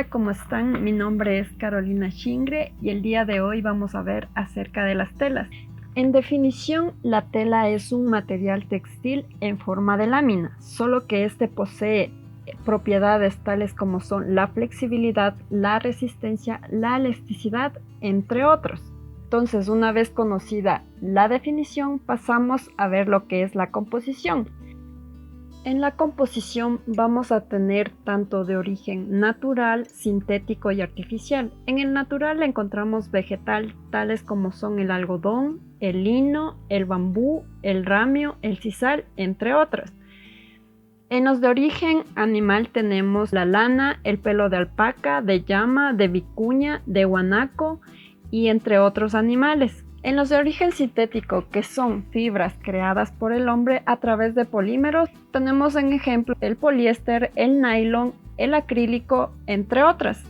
¿cómo están? Mi nombre es Carolina Shingre y el día de hoy vamos a ver acerca de las telas. En definición, la tela es un material textil en forma de lámina, solo que este posee propiedades tales como son la flexibilidad, la resistencia, la elasticidad, entre otros. Entonces, una vez conocida la definición, pasamos a ver lo que es la composición. En la composición vamos a tener tanto de origen natural, sintético y artificial. En el natural encontramos vegetal, tales como son el algodón, el lino, el bambú, el ramio, el sisal, entre otras. En los de origen animal tenemos la lana, el pelo de alpaca, de llama, de vicuña, de guanaco y entre otros animales. En los de origen sintético, que son fibras creadas por el hombre a través de polímeros, tenemos en ejemplo el poliéster, el nylon, el acrílico, entre otras.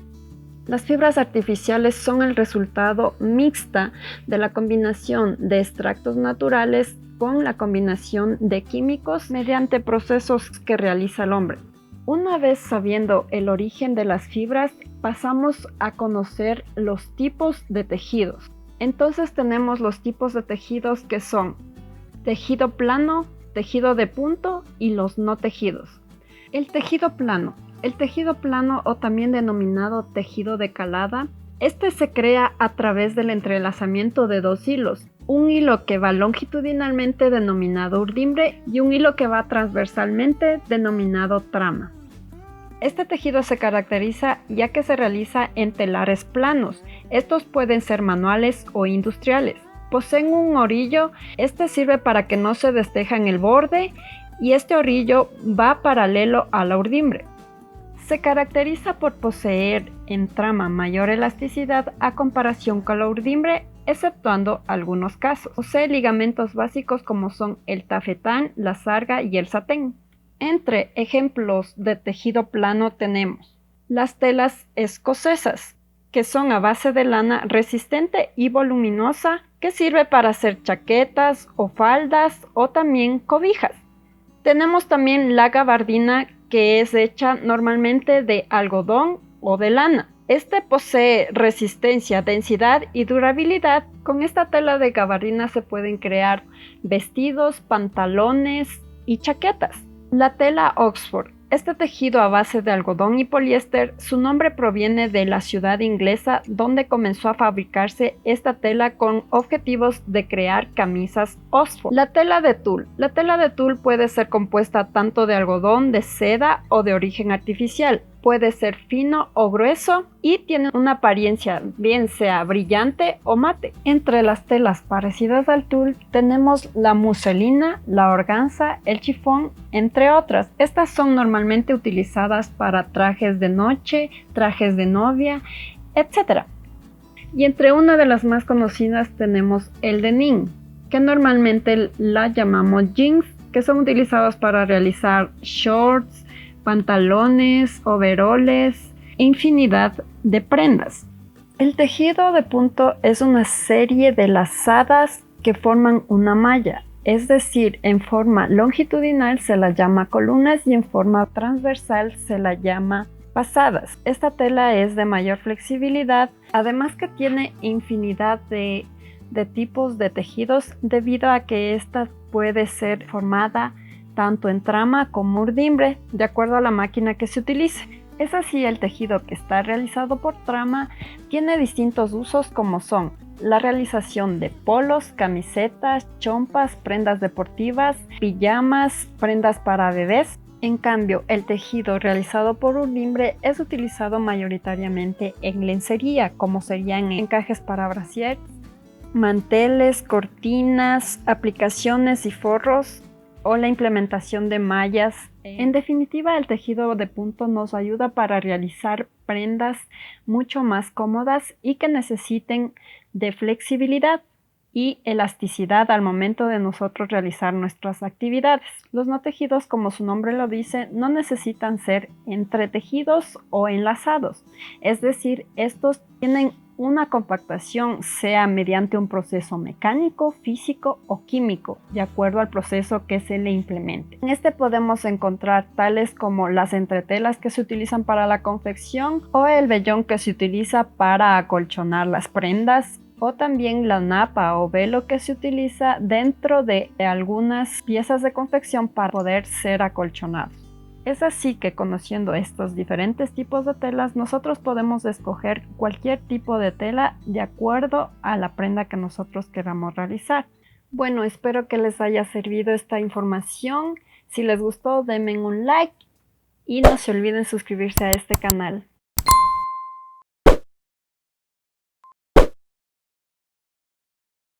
Las fibras artificiales son el resultado mixta de la combinación de extractos naturales con la combinación de químicos mediante procesos que realiza el hombre. Una vez sabiendo el origen de las fibras, pasamos a conocer los tipos de tejidos. Entonces tenemos los tipos de tejidos que son tejido plano, tejido de punto y los no tejidos. El tejido plano o también denominado tejido de calada, este se crea a través del entrelazamiento de dos hilos, un hilo que va longitudinalmente denominado urdimbre y un hilo que va transversalmente denominado trama. Este tejido se caracteriza ya que se realiza en telares planos. Estos pueden ser manuales o industriales. Poseen un orillo, este sirve para que no se desteja en el borde y este orillo va paralelo a la urdimbre. Se caracteriza por poseer en trama mayor elasticidad a comparación con la urdimbre, exceptuando algunos casos. Posee ligamentos básicos como son el tafetán, la sarga y el satén. Entre ejemplos de tejido plano tenemos las telas escocesas, que son a base de lana resistente y voluminosa, que sirve para hacer chaquetas o faldas o también cobijas. Tenemos también la gabardina, que es hecha normalmente de algodón o de lana. Este posee resistencia, densidad y durabilidad. Con esta tela de gabardina se pueden crear vestidos, pantalones y chaquetas. La tela Oxford. Este tejido a base de algodón y poliéster, su nombre proviene de la ciudad inglesa donde comenzó a fabricarse esta tela con objetivos de crear camisas Oxford. La tela de tul. La tela de tul puede ser compuesta tanto de algodón, de seda o de origen artificial. Puede ser fino o grueso y tiene una apariencia bien sea brillante o mate. Entre las telas parecidas al tul tenemos la muselina, la organza, el chifón, entre otras. Estas son normalmente utilizadas para trajes de noche, trajes de novia, etc. Y entre una de las más conocidas tenemos el denim, que normalmente la llamamos jeans, que son utilizados para realizar shorts, pantalones, overoles, infinidad de prendas. El tejido de punto es una serie de lazadas que forman una malla, es decir, en forma longitudinal se la llama columnas y en forma transversal se la llama pasadas. Esta tela es de mayor flexibilidad, además que tiene infinidad de tipos de tejidos debido a que esta puede ser formada tanto en trama como urdimbre, de acuerdo a la máquina que se utilice. Es así, el tejido que está realizado por trama tiene distintos usos como son la realización de polos, camisetas, chompas, prendas deportivas, pijamas, prendas para bebés. En cambio, el tejido realizado por urdimbre es utilizado mayoritariamente en lencería, como serían encajes para brasiers, manteles, cortinas, aplicaciones y forros, o la implementación de mallas. En definitiva, el tejido de punto nos ayuda para realizar prendas mucho más cómodas y que necesiten de flexibilidad y elasticidad al momento de nosotros realizar nuestras actividades. Los no tejidos, como su nombre lo dice, no necesitan ser entretejidos o enlazados, es decir, estos tienen una compactación sea mediante un proceso mecánico, físico o químico, de acuerdo al proceso que se le implemente. En este podemos encontrar tales como las entretelas que se utilizan para la confección o el vellón que se utiliza para acolchonar las prendas, o también la napa o velo que se utiliza dentro de algunas piezas de confección para poder ser acolchonados. Es así que, conociendo estos diferentes tipos de telas, nosotros podemos escoger cualquier tipo de tela de acuerdo a la prenda que nosotros queramos realizar. Bueno, espero que les haya servido esta información. Si les gustó, denme un like y no se olviden suscribirse a este canal.